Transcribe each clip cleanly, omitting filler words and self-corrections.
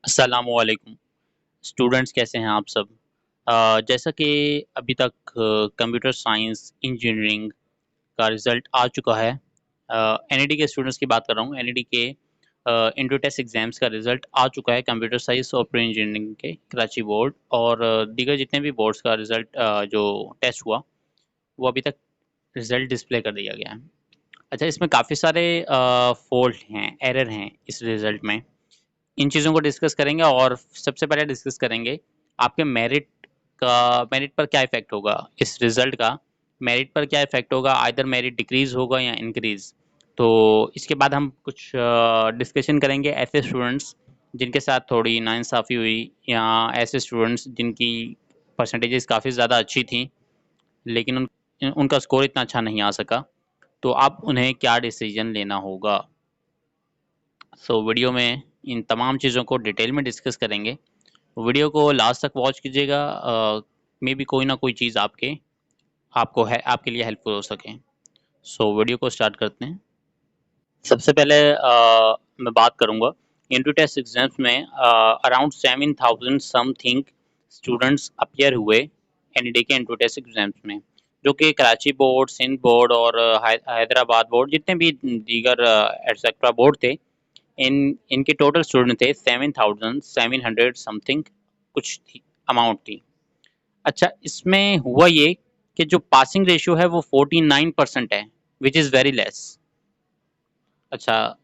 अस्सलामुअलैकुम स्टूडेंट्स, कैसे हैं आप सब। जैसा कि अभी तक कंप्यूटर साइंस इंजीनियरिंग का रिज़ल्ट आ चुका है। एनईडी के स्टूडेंट्स की बात कर रहा हूँ। एनईडी के इंट्रो टेस्ट एग्ज़ाम्स का रिज़ल्ट आ चुका है कंप्यूटर साइंस सॉफ्टवेयर इंजीनियरिंग के कराची बोर्ड और दीगर जितने भी बोर्ड्स का रिज़ल्ट जो टेस्ट हुआ वो अभी तक रिज़ल्ट डिस्प्ले कर दिया गया है। अच्छा, इसमें काफ़ी सारे फ़ॉल्ट हैं, एरर हैं इस रिज़ल्ट में। इन चीज़ों को डिस्कस करेंगे और सबसे पहले डिस्कस करेंगे आपके मेरिट पर क्या इफ़ेक्ट होगा। इस रिज़ल्ट का मेरिट पर क्या इफ़ेक्ट होगा, आइदर मेरिट डिक्रीज़ होगा या इंक्रीज़। तो इसके बाद हम कुछ डिस्कशन करेंगे ऐसे स्टूडेंट्स जिनके साथ थोड़ी नाइंसाफ़ी हुई या ऐसे स्टूडेंट्स जिनकी परसेंटेजेस काफ़ी ज़्यादा अच्छी थी लेकिन उनका स्कोर इतना अच्छा नहीं आ सका। तो अब उन्हें क्या डिसीजन लेना होगा। वीडियो में इन तमाम चीज़ों को डिटेल में डिस्कस करेंगे। वीडियो को लास्ट तक वॉच कीजिएगा। मे बी कोई ना कोई चीज़ आपके लिए हेल्पफुल हो सके। वीडियो को स्टार्ट करते हैं। सबसे पहले मैं बात करूँगा इंट्रो टेस्ट एग्जाम्स में अराउंड 7,000 समथिंग स्टूडेंट्स अपीयर हुए एनईडी के इंट्रो टेस्ट एग्जाम्स में, जो कि कराची बोर्ड, सिंध बोर्ड और हैदराबाद बोर्ड जितने भी दीगर एटसेट्रा बोर्ड थे, इनके टोटल स्टूडेंट थे 7,700 समथिंग कुछ थी अमाउंट थी। अच्छा, इसमें हुआ ये कि जो पासिंग रेशियो है वो 49% है, विच इज़ वेरी लेस। अच्छा,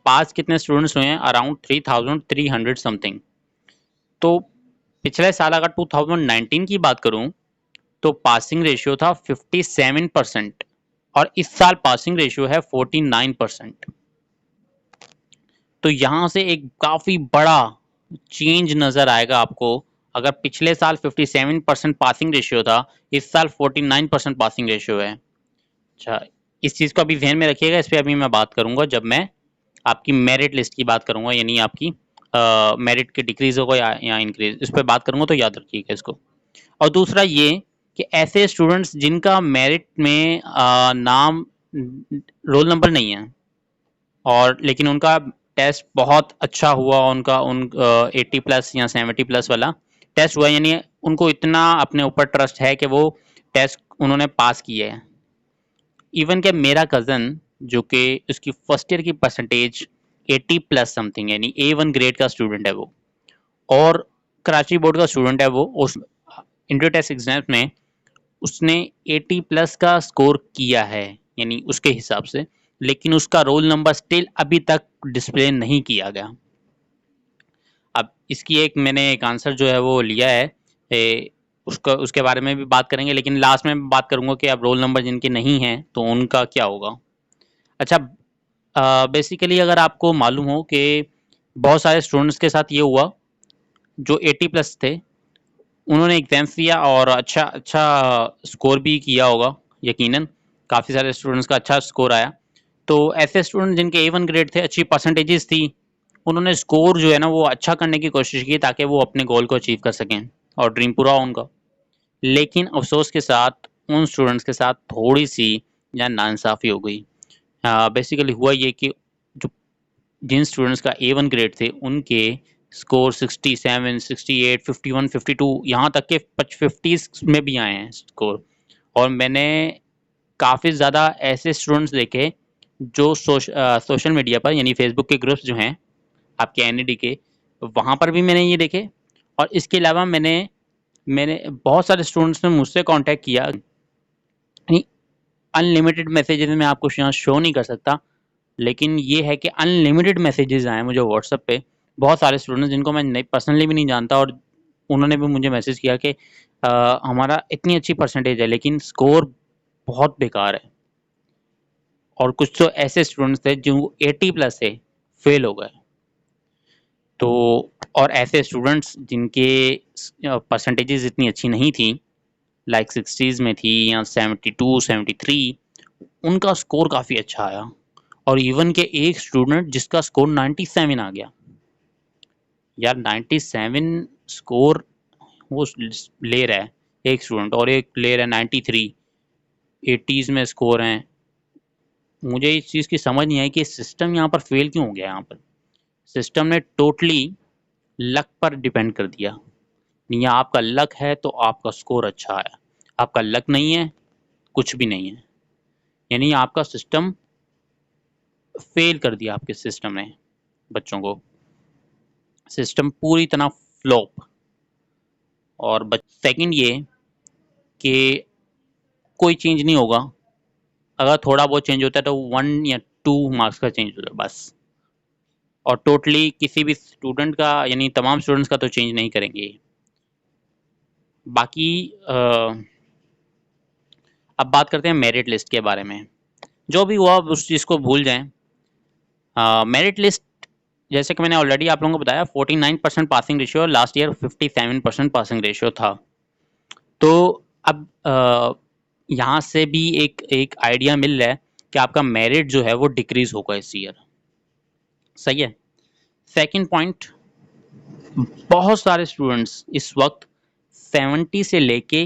पास कितने स्टूडेंट्स हुए हैं? Around 3,300 something. तो पिछले साल अगर 2019 की बात करूं तो पासिंग रेशियो था 57% और इस साल पासिंग रेशियो है 49%। तो यहाँ से एक काफ़ी बड़ा चेंज नज़र आएगा आपको। अगर पिछले साल 57% पासिंग रेशियो था, इस साल 49% पासिंग रेशियो है। अच्छा, इस चीज़ को अभी ध्यान में रखिएगा। इस पर अभी मैं बात करूँगा जब मैं आपकी मेरिट लिस्ट की बात करूँगा, यानी आपकी मेरिट के डिक्रीज होगा या इंक्रीज, इस पर बात करूँगा, तो याद रखिएगा इसको। और दूसरा ये कि ऐसे स्टूडेंट्स जिनका मेरिट में नाम रोल नंबर नहीं है और लेकिन उनका टेस्ट बहुत अच्छा हुआ, उनका 80+ या 70+ वाला टेस्ट हुआ, यानी उनको इतना अपने ऊपर ट्रस्ट है कि वो टेस्ट उन्होंने पास किए है। इवन कि मेरा कज़न जो कि उसकी फर्स्ट ईयर की परसेंटेज 80+ समथिंग, यानी A1 ग्रेड का स्टूडेंट है वो, और कराची बोर्ड का स्टूडेंट है वो, उस इंटर टेस्ट एग्जाम में उसने 80+ का स्कोर किया है, यानी उसके हिसाब से, लेकिन उसका रोल नंबर स्टिल अभी तक डिस्प्ले नहीं किया गया। अब इसकी मैंने एक आंसर जो है वो लिया है। उसका उसके बारे में भी बात करेंगे, लेकिन लास्ट में बात करूंगा कि अब रोल नंबर जिनके नहीं हैं तो उनका क्या होगा। अच्छा, बेसिकली अगर आपको मालूम हो कि बहुत सारे स्टूडेंट्स के साथ ये हुआ जो 80+ थे, उन्होंने एग्जाम्स दिया और अच्छा अच्छा स्कोर भी किया होगा यकीनन। काफ़ी सारे स्टूडेंट्स का अच्छा स्कोर आया। तो ऐसे स्टूडेंट जिनके A1 ग्रेड थे, अच्छी परसेंटेजेस थी, उन्होंने स्कोर जो है ना वो अच्छा करने की कोशिश की ताकि वो अपने गोल को अचीव कर सकें और ड्रीम पूरा हो उनका। लेकिन अफसोस के साथ उन स्टूडेंट्स के साथ थोड़ी सी या नाइंसाफ़ी हो गई। बेसिकली हुआ ये कि जो जिन स्टूडेंट्स का A1 ग्रेड थे उनके स्कोर 67, 68, 51, 52, यहाँ तक के 50s में भी आए हैं स्कोर। और मैंने काफ़ी ज़्यादा ऐसे स्टूडेंट्स देखे जो सोशल मीडिया पर, यानी फेसबुक के ग्रुप्स जो हैं आपके एनईडी के, वहाँ पर भी मैंने ये देखे। और इसके अलावा मैंने मैंने बहुत सारे स्टूडेंट्स ने मुझसे कांटेक्ट किया। अनलिमिटेड मैसेजेस में आपको यहाँ शो नहीं कर सकता, लेकिन ये है कि अनलिमिटेड मैसेजेस आए मुझे व्हाट्सएप पे। बहुत सारे स्टूडेंट्स जिनको मैं नहीं पर्सनली भी नहीं जानता, और उन्होंने भी मुझे मैसेज किया कि हमारा इतनी अच्छी परसेंटेज है लेकिन स्कोर बहुत बेकार है। और कुछ तो ऐसे स्टूडेंट्स थे जो 80+ से फेल हो गए। तो और ऐसे स्टूडेंट्स जिनके परसेंटेजेस इतनी अच्छी नहीं थी, लाइक 60s में थी या 72, 73, उनका स्कोर काफ़ी अच्छा आया। और इवन के एक स्टूडेंट जिसका स्कोर 97 आ गया। यार 97 स्कोर वो ले रहा है एक स्टूडेंट, और एक ले रहा है 93, 80s में स्कोर हैं। मुझे इस चीज़ की समझ नहीं आई कि सिस्टम यहाँ पर फेल क्यों हो गया। यहाँ पर सिस्टम ने टोटली लक पर डिपेंड कर दिया। या आपका लक है तो आपका स्कोर अच्छा है, आपका लक नहीं है कुछ भी नहीं है। यानी आपका सिस्टम फेल कर दिया, आपके सिस्टम ने बच्चों को, सिस्टम पूरी तरह फ्लॉप। और सेकंड ये कि कोई चेंज नहीं होगा, अगर थोड़ा बहुत चेंज होता है तो 1 या 2 मार्क्स का चेंज होता है बस, और टोटली किसी भी स्टूडेंट का यानी तमाम स्टूडेंट्स का तो चेंज नहीं करेंगे। बाकी अब बात करते हैं मेरिट लिस्ट के बारे में। जो भी हुआ उस चीज़ को भूल जाएं। मेरिट लिस्ट जैसे कि मैंने ऑलरेडी आप लोगों को बताया 49% passing ratio, last year 57% passing ratio था। तो अब यहाँ से भी एक एक आइडिया मिल रहा है कि आपका मेरिट जो है वो डिक्रीज होगा इस ईयर। सही है। सेकंड पॉइंट, बहुत सारे स्टूडेंट्स इस वक्त 70 से लेके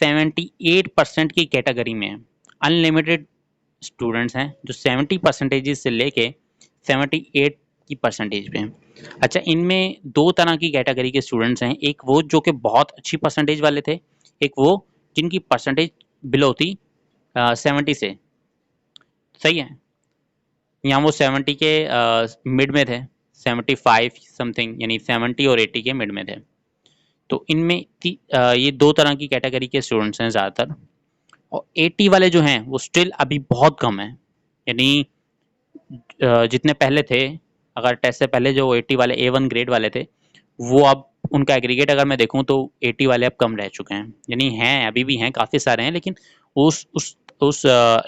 78% की कैटेगरी में हैं। अनलिमिटेड स्टूडेंट्स हैं जो 70% से लेके 78 की परसेंटेज पे हैं। अच्छा, इनमें दो तरह की कैटेगरी के स्टूडेंट्स हैं, एक वो जो कि बहुत अच्छी परसेंटेज वाले थे, एक वो जिनकी परसेंटेज बिलो थी 70 से। सही है। यहाँ वो 70 के मिड में थे, 75 समथिंग, यानी 70 और 80 के मिड में थे। तो इनमें ये दो तरह की कैटेगरी के स्टूडेंट्स हैं ज़्यादातर। और 80 वाले जो हैं वो स्टिल अभी बहुत कम है, यानी जितने पहले थे, अगर टेस्ट से पहले जो 80 वाले A1 ग्रेड वाले थे, वो अब उनका एग्रीगेट अगर मैं देखूं तो 80 वाले अब कम रह चुके हैं। यानी हैं, अभी भी हैं, काफ़ी सारे हैं, लेकिन उस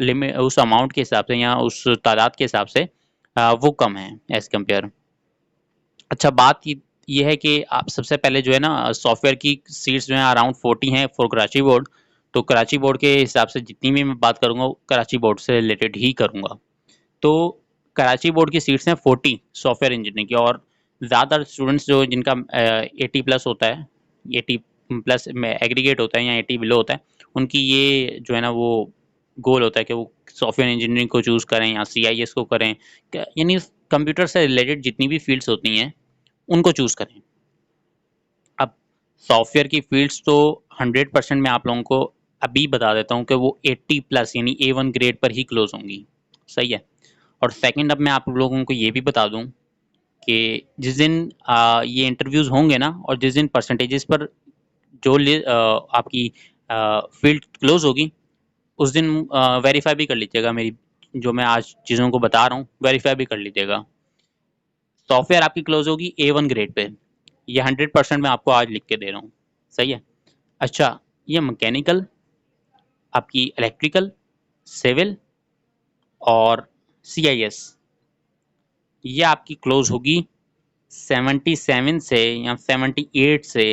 लिमिट, उस अमाउंट के हिसाब से या उस तादाद के हिसाब से वो कम है एज़ कम्पेयर। अच्छा, बात ये है कि आप सबसे पहले जो है ना, सॉफ्टवेयर की सीट्स जो हैं अराउंड 40 हैं फॉर कराची बोर्ड। तो कराची बोर्ड के हिसाब से जितनी भी मैं बात करूँगा कराची बोर्ड से रिलेटेड ही करूँगा। तो कराची बोर्ड की सीट्स हैं 40 सॉफ्टवेयर इंजीनियरिंग की, और ज़्यादातर स्टूडेंट्स जो जिनका 80 प्लस होता है, 80 प्लस में एग्रीगेट होता है या 80 बिलो होता है, उनकी ये जो है ना वो गोल होता है कि वो सॉफ्टवेयर इंजीनियरिंग को चूज़ करें या CIS को करें, यानी कंप्यूटर से रिलेटेड जितनी भी फील्ड्स होती हैं उनको चूज़ करें। अब सॉफ्टवेयर की फील्ड्स तो 100% मैं आप लोगों को अभी बता देता हूँ कि वो 80 प्लस यानी A1 ग्रेड पर ही क्लोज होंगी। सही है। और सेकंड, अब मैं आप लोगों को ये भी बता दूं कि जिस दिन ये इंटरव्यूज़ होंगे ना, और जिस दिन परसेंटेजेस पर जो आपकी फील्ड क्लोज होगी, उस दिन वेरीफाई भी कर लीजिएगा मेरी जो मैं आज चीज़ों को बता रहा हूँ, वेरीफाई भी कर लीजिएगा। सॉफ्टवेयर आपकी क्लोज होगी A1 ग्रेड पे, ये 100% मैं आपको आज लिख के दे रहा हूँ। सही है। अच्छा, ये मैकेनिकल, आपकी इलेक्ट्रिकल, सिविल और CIS, ये आपकी क्लोज होगी 77 से या 78 से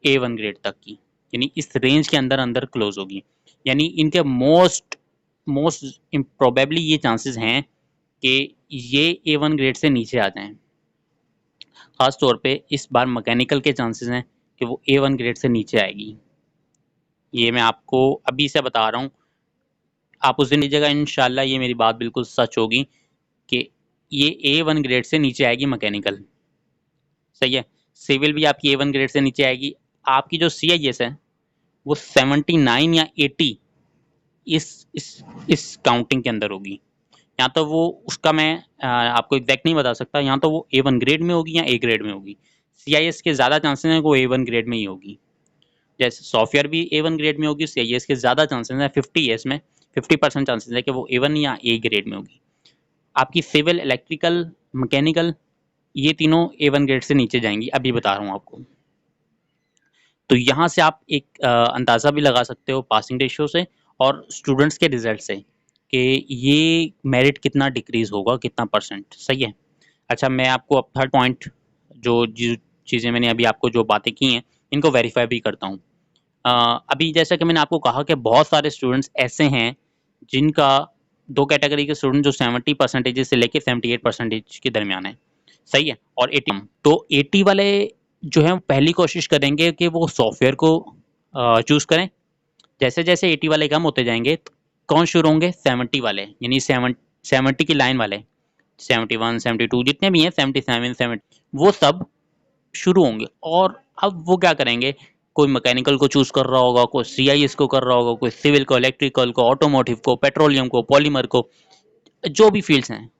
A1 ग्रेड तक की, यानी इस रेंज के अंदर अंदर क्लोज होगी। यानी इनके मोस्ट मोस्ट प्रोबेबली ये चांसेस हैं कि ये A1 ग्रेड से नीचे आ जाएं। खास तौर पे इस बार मैकेनिकल के चांसेस हैं कि वो A1 ग्रेड से नीचे आएगी। ये मैं आपको अभी से बता रहा हूँ, आप उस दिन लीजिएगा, इंशाल्लाह ये मेरी बात बिल्कुल सच होगी कि ये A1 ग्रेड से नीचे आएगी मैकेनिकल। सही है। सिविल भी आपकी A1 ग्रेड से नीचे आएगी। आपकी जो CIS है वो 79 या 80 इस काउंटिंग के अंदर होगी। यहाँ तो वो उसका मैं आपको एग्जैक्ट नहीं बता सकता, यहाँ तो वो A1 ग्रेड में होगी या A ग्रेड में होगी। CIS के ज़्यादा चांसेस हैं वो A1 ग्रेड में ही होगी। जैसे सॉफ्टवेयर भी A1 ग्रेड में होगी, CIS के ज़्यादा चांसेस हैं, 50 है इसमें, 50% चांसेस है कि वो A1 या A ग्रेड में होगी। आपकी सिविल, इलेक्ट्रिकल, मैकेनिकल, ये तीनों A1 ग्रेड से नीचे जाएंगी, अभी बता रहा हूँ आपको। तो यहाँ से आप एक अंदाज़ा भी लगा सकते हो पासिंग रेशियो से और स्टूडेंट्स के रिजल्ट से कि ये मेरिट कितना डिक्रीज होगा, कितना परसेंट। सही है। अच्छा, मैं आपको अब थर्ड पॉइंट, जो चीज़ें मैंने अभी आपको जो बातें की हैं इनको वेरीफाई भी करता हूँ। अभी जैसा कि मैंने आपको कहा कि बहुत सारे स्टूडेंट्स ऐसे हैं जिनका, दो कैटेगरी के स्टूडेंट जो 70% से लेके 78% के दरमियान है। सही है। और 80, तो 80 वाले जो है पहली कोशिश करेंगे कि वो सॉफ्टवेयर को चूज़ करें। जैसे जैसे 80 वाले कम होते जाएंगे तो कौन शुरू होंगे, 70 वाले, यानी 70 की लाइन वाले, 71, 72 जितने भी हैं, 77, 70, वो सब शुरू होंगे। और अब वो क्या करेंगे, कोई मैकेनिकल को चूज़ कर रहा होगा, कोई सीआईएस को कर रहा होगा, कोई सिविल को, इलेक्ट्रिकल को, ऑटोमोटिव को, पेट्रोलियम को, पॉलीमर को, जो भी फील्ड्स हैं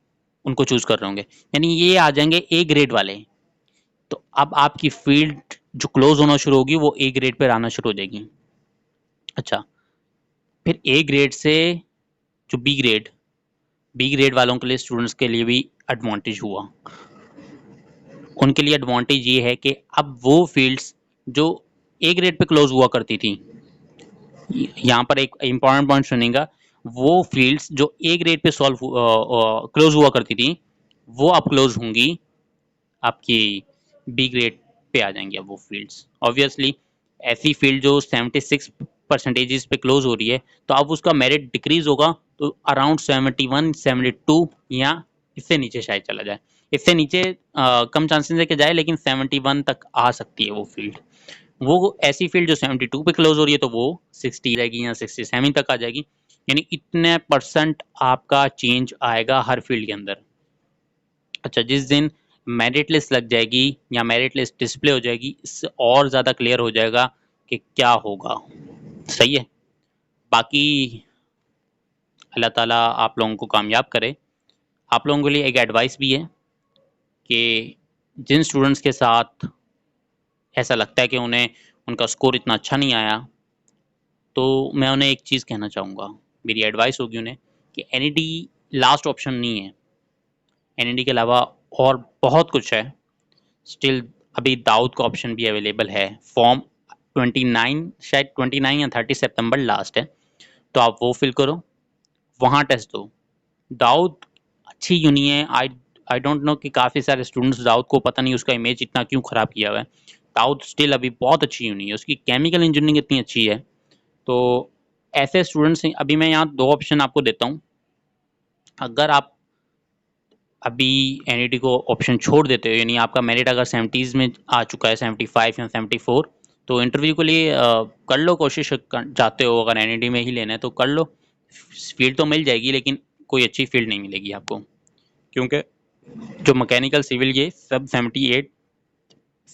उनको चूज़ कर रहे होंगे। यानी ये आ जाएंगे ए ग्रेड वाले। तो अब आपकी फील्ड जो क्लोज होना शुरू होगी वो ए ग्रेड पर आना शुरू हो जाएगी। अच्छा, फिर ए ग्रेड से जो बी ग्रेड वालों के लिए, स्टूडेंट्स के लिए भी एडवांटेज हुआ। उनके लिए एडवांटेज ये है कि अब वो फील्ड्स जो ए ग्रेड पे क्लोज हुआ करती थी, यहाँ पर एक इंपॉर्टेंट पॉइंट सुनिएगा, वो फील्ड्स जो A grade pay solve close हुआ करती थी वो अब क्लोज होंगी आपकी बी ग्रेड पे आ जाएंगी। अब वो फील्ड्स ऑब्वियसली ऐसी फील्ड जो 76 परसेंटेजेस पे क्लोज हो रही है तो अब उसका मेरिट डिक्रीज होगा, तो अराउंड 71 72 या इससे नीचे शायद चला जाए। इससे नीचे कम चांसेस है कि जाए, लेकिन 71 तक आ सकती है वो फील्ड। वो ऐसी फील्ड जो 72 पे क्लोज हो रही है तो वो 60 रहेगी या 67 तक आ जाएगी। यानी इतने परसेंट आपका चेंज आएगा हर फील्ड के अंदर। अच्छा, जिस दिन मेरिट लिस्ट लग जाएगी या मेरिट लिस्ट डिस्प्ले हो जाएगी, इससे और ज़्यादा क्लियर हो जाएगा कि क्या होगा। सही है। बाकी अल्लाह ताला आप लोगों को कामयाब करे। आप लोगों के लिए एक एडवाइस भी है कि जिन स्टूडेंट्स के साथ ऐसा लगता है कि उन्हें उनका स्कोर इतना अच्छा नहीं आया, तो मैं उन्हें एक चीज़ कहना चाहूँगा, मेरी एडवाइस होगी उन्हें कि एनईडी लास्ट ऑप्शन नहीं है। एनईडी के अलावा और बहुत कुछ है। स्टिल अभी दाऊद का ऑप्शन भी अवेलेबल है। फॉर्म 29 शायद 29 या 30 सितंबर लास्ट है, तो आप वो फिल करो, वहाँ टेस्ट दो। दाऊद अच्छी यूनी है। आई डोंट नो कि काफ़ी सारे स्टूडेंट्स दाऊद को पता नहीं उसका इमेज इतना क्यों ख़राब किया हुआ है। दाऊद स्टिल अभी बहुत अच्छी यूनी है, उसकी केमिकल इंजीनियरिंग इतनी अच्छी है। तो ऐसे स्टूडेंट्स, अभी मैं यहाँ 2 ऑप्शन आपको देता हूँ। अगर आप अभी एनईडी को ऑप्शन छोड़ देते हो, यानी आपका मेरिट अगर 70s में आ चुका है, 75 या 74, तो इंटरव्यू के लिए कर लो कोशिश। चाहते हो अगर एनईडी में ही लेना है तो कर लो। फील्ड तो मिल जाएगी लेकिन कोई अच्छी फील्ड नहीं मिलेगी आपको, क्योंकि जो मैकेनिकल सिविल ये सब 78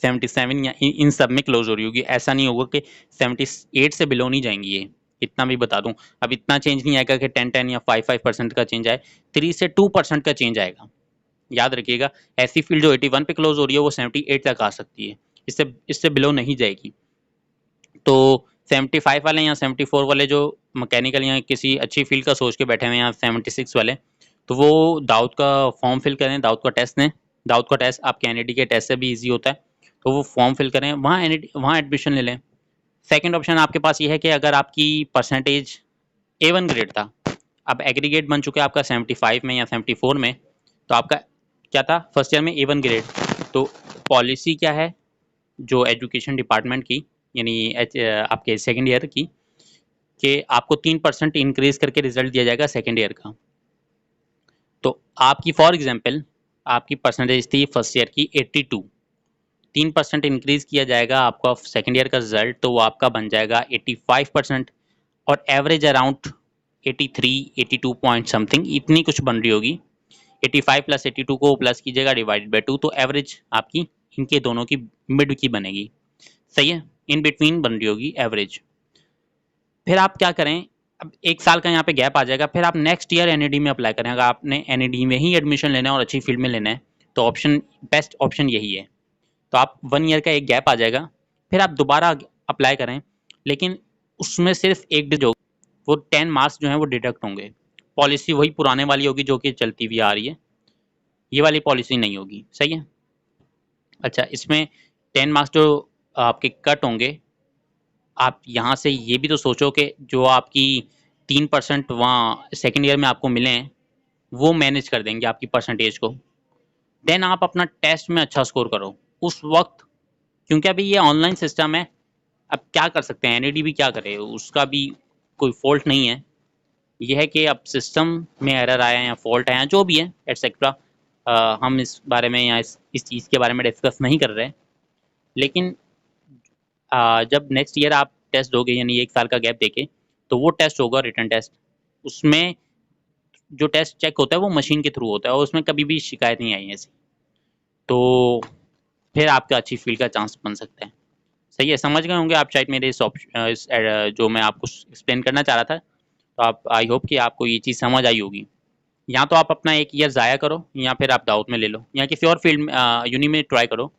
77 या इन सब में क्लोज हो रही होगी। ऐसा नहीं होगा कि 78 से बिलो नहीं जाएंगी ये, इतना भी बता दूं। अब इतना चेंज नहीं आएगा कि 10-10 या 5-5% का चेंज आए, 3 से 2% का चेंज आएगा। याद रखिएगा, ऐसी फील्ड जो 81 पे क्लोज हो रही है वो 78 तक आ सकती है, इससे इससे बिलो नहीं जाएगी। तो 75 वाले या 74 वाले जो मैकेनिकल या किसी अच्छी फील्ड का सोच के बैठे हुए हैं, या 76 वाले, तो वो दाऊद का फॉर्म फिल करें, दाऊद का टेस्ट दें। दाऊद का टेस्ट आपके एनईडी के टेस्ट से भी ईजी होता है, तो वो फॉर्म फिल करें, वहाँ एडमिशन ले लें। सेकेंड ऑप्शन आपके पास ये है कि अगर आपकी परसेंटेज A1 ग्रेड था, अब एग्रीगेट बन चुका है आपका 75 में या 74 में, तो आपका क्या था फर्स्ट ईयर में A1 ग्रेड। तो पॉलिसी क्या है जो एजुकेशन डिपार्टमेंट की, यानी आपके सेकेंड ईयर की, कि आपको 3% इंक्रीज करके रिजल्ट दिया जाएगा सेकेंड ईयर का। तो आपकी फॉर एग्जांपल आपकी परसेंटेज थी फर्स्ट ईयर की 82, 3% इंक्रीज किया जाएगा आपका सेकेंड ईयर का रिजल्ट, तो वो आपका बन जाएगा 85%। और एवरेज अराउंड 83 82 पॉइंट समथिंग इतनी कुछ बन रही होगी। 85 प्लस 82 को प्लस कीजिएगा डिवाइडेड बाई 2, तो एवरेज आपकी इनके दोनों की मिड की बनेगी। सही है, इन बिटवीन बन रही होगी एवरेज। फिर आप क्या करें, अब 1 साल का यहाँ पे गैप आ जाएगा, फिर आप नेक्स्ट ईयर एनईडी में अप्लाई करें। अगर आपने एनईडी में ही एडमिशन लेना है और अच्छी फील्ड में लेना है तो बेस्ट ऑप्शन यही है। तो आप 1 ईयर का एक गैप आ जाएगा, फिर आप दोबारा अप्लाई करें, लेकिन उसमें सिर्फ एक जो वो 10 मार्क्स जो हैं वो डिडक्ट होंगे। पॉलिसी वही पुराने वाली होगी जो कि चलती हुई आ रही है, ये वाली पॉलिसी नहीं होगी। सही है। अच्छा, इसमें 10 मार्क्स जो आपके कट होंगे, आप यहाँ से ये भी तो सोचो कि जो आपकी 3% वहाँ सेकेंड ईयर में आपको मिले हैं वो मैनेज कर देंगे आपकी परसेंटेज को। देन आप अपना टेस्ट में अच्छा स्कोर करो उस वक्त, क्योंकि अभी ये ऑनलाइन सिस्टम है। अब क्या कर सकते हैं, एनईडी भी क्या करे, उसका भी कोई फॉल्ट नहीं है। यह है कि अब सिस्टम में एरर आया या फॉल्ट आया जो भी है एटसेट्रा, हम इस बारे में या इस चीज़ के बारे में डिस्कस नहीं कर रहे। लेकिन जब नेक्स्ट ईयर आप टेस्ट दोगे, यानी 1 साल का गैप देके, तो वो टेस्ट होगा रिटन टेस्ट। उसमें जो टेस्ट चेक होता है वो मशीन के थ्रू होता है और उसमें कभी भी शिकायत नहीं आई ऐसी। तो फिर आपका अच्छी फील्ड का चांस बन सकता है। सही है, समझ गए होंगे आप शायद मेरे जो मैं आपको एक्सप्लेन करना चाह रहा था। तो आप आई होप कि आपको ये चीज़ समझ आई होगी। या तो आप अपना 1 ईयर ज़ाया करो या फिर आप दाऊद में ले लो या किसी और फील्ड में यूनी में ट्राई करो।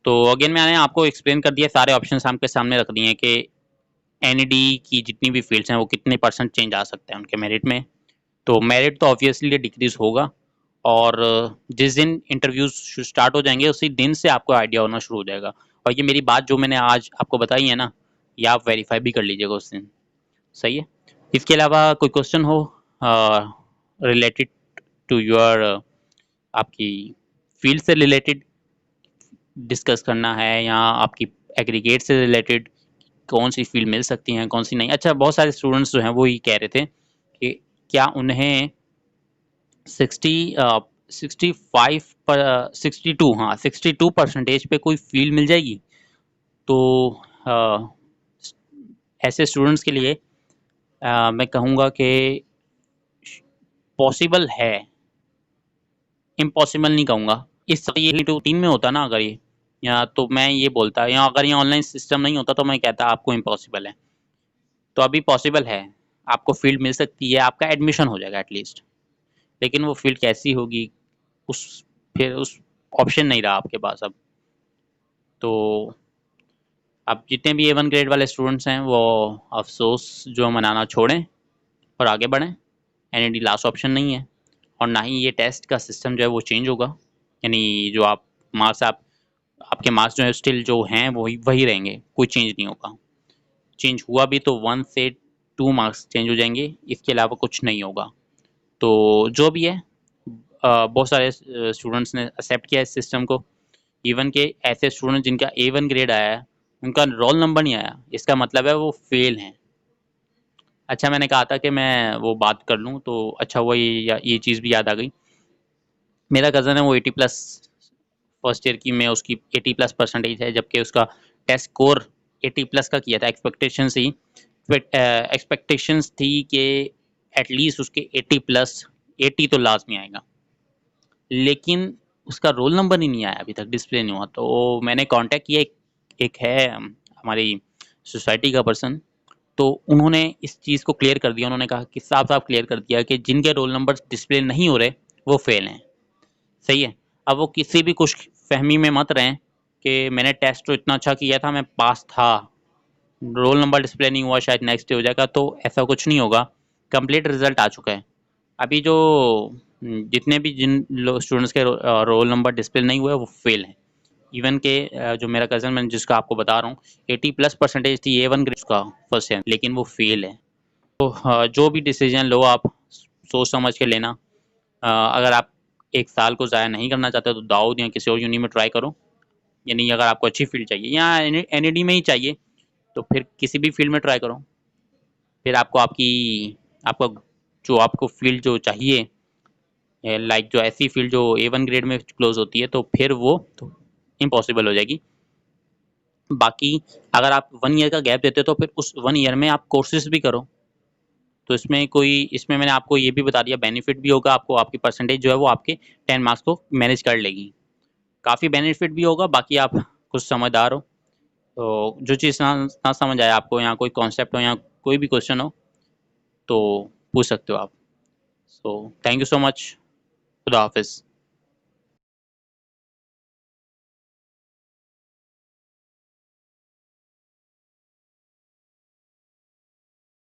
तो अगेन मैंने आपको एक्सप्लेन कर दिया, सारे ऑप्शंस आपके सामने रख दिए कि एनईडी की जितनी भी फील्ड्स हैं वो कितने परसेंट चेंज आ सकते हैं उनके मेरिट में। तो मेरिट तो ऑब्वियसली डिक्रीज होगा, और जिस दिन इंटरव्यूज स्टार्ट हो जाएंगे उसी दिन से आपको आइडिया होना शुरू हो जाएगा। और ये मेरी बात जो मैंने आज आपको बताई है ना, ये आप वेरीफाई भी कर लीजिएगा उस दिन। सही है। इसके अलावा कोई क्वेश्चन हो रिलेटेड टू योर आपकी फील्ड से रिलेटेड डिस्कस करना है, या आपकी एग्रीगेट से रिलेटेड कौन सी फील्ड मिल सकती हैं कौन सी नहीं। अच्छा, बहुत सारे स्टूडेंट्स जो हैं वो ये कह रहे थे कि क्या उन्हें 62 हाँ 62% पे कोई फील्ड मिल जाएगी। तो अ, ऐसे स्टूडेंट्स के लिए मैं कहूँगा कि पॉसिबल है, इम्पॉसिबल नहीं कहूँगा। इस ये तो 3 में होता ना अगर ये, या तो मैं ये बोलता, या अगर ये ऑनलाइन सिस्टम नहीं होता तो मैं कहता आपको इम्पॉसिबल है। तो अभी पॉसिबल है, आपको फील्ड मिल सकती है, आपका एडमिशन हो जाएगा एटलीस्ट। लेकिन वो फील्ड कैसी होगी, उस फिर उस ऑप्शन नहीं रहा आपके पास अब। तो अब जितने भी A1 ग्रेड वाले स्टूडेंट्स हैं वो अफसोस जो मनाना छोड़ें और आगे बढ़ें। एनईडी लास्ट ऑप्शन नहीं है, और ना ही ये टेस्ट का सिस्टम जो है वो चेंज होगा। यानी जो आप मार्क्स आपके मार्क्स जो है स्टिल जो हैं वही वही रहेंगे, कोई चेंज नहीं होगा। चेंज हुआ भी तो 1 से 2 मार्क्स चेंज हो जाएंगे, इसके अलावा कुछ नहीं होगा। तो जो भी है, बहुत सारे स्टूडेंट्स ने एक्सेप्ट किया इस सिस्टम को। इवन के ऐसे स्टूडेंट जिनका A1 ग्रेड आया है उनका रोल नंबर नहीं आया, इसका मतलब है वो फेल हैं। अच्छा, मैंने कहा था कि मैं वो बात कर लूँ, तो अच्छा हुआ ये चीज़ भी याद आ गई। मेरा कज़न है वो 80+ फर्स्ट ईयर की में उसकी 80+ परसेंटेज है, जबकि उसका टेस्ट स्कोर 80+ का किया था। एक्सपेक्टेशंस थी कि एटलीस्ट उसके 80+, 80 तो लाजमी आएगा। लेकिन उसका रोल नंबर ही नहीं आया, अभी तक डिस्प्ले नहीं हुआ। तो मैंने कांटेक्ट किया, एक है हमारी सोसाइटी का पर्सन, तो उन्होंने इस चीज़ को क्लियर कर दिया। उन्होंने कहा कि साफ साफ क्लियर कर दिया कि जिनके रोल नंबर डिस्प्ले नहीं हो रहे वो फेल हैं। सही है। अब वो किसी भी कुछ फहमी में मत रहें कि मैंने टेस्ट तो इतना अच्छा किया था, मैं पास था, रोल नंबर डिस्प्ले नहीं हुआ, शायद नेक्स्ट डे हो जाएगा। तो ऐसा कुछ नहीं होगा, कंप्लीट रिजल्ट आ चुका है। अभी जो जितने भी जिन स्टूडेंट्स के रोल नंबर डिस्प्ले नहीं हुए वो फेल हैं। इवन के जो मेरा कज़न, मैं जिसका आपको बता रहा हूँ, 80+ परसेंटेज थी A1 ग्रेड का फर्स्ट ईयर, लेकिन वो फेल है। तो जो भी डिसीजन लो आप सोच समझ के लेना। अगर आप 1 साल को ज़ाया नहीं करना चाहते तो दाऊद या किसी और यूनि में ट्राई करो। यानी अगर आपको अच्छी फील्ड चाहिए या एनईडी में ही चाहिए तो फिर किसी भी फील्ड में ट्राई करो। फिर आपको आपका जो आपको फील्ड जो चाहिए, लाइक जो ऐसी फील्ड जो A1 ग्रेड में क्लोज होती है, तो फिर वो तो इम्पॉसिबल हो जाएगी। बाकी अगर आप 1 ईयर का गैप देते हो तो फिर उस 1 ईयर में आप कोर्सेज भी करो। तो इसमें मैंने आपको ये भी बता दिया, बेनिफिट भी होगा आपको, आपकी परसेंटेज जो है वो आपके 10 मार्क्स को मैनेज कर लेगी। काफ़ी बेनिफिट भी होगा। बाकी आप कुछ समझदार हो तो जो चीज़ ना समझ आए आपको, या कोई कॉन्सेप्ट हो या कोई भी क्वेश्चन हो तो पूछ सकते हो आप। So thank you so much. खुदा हाफिज़।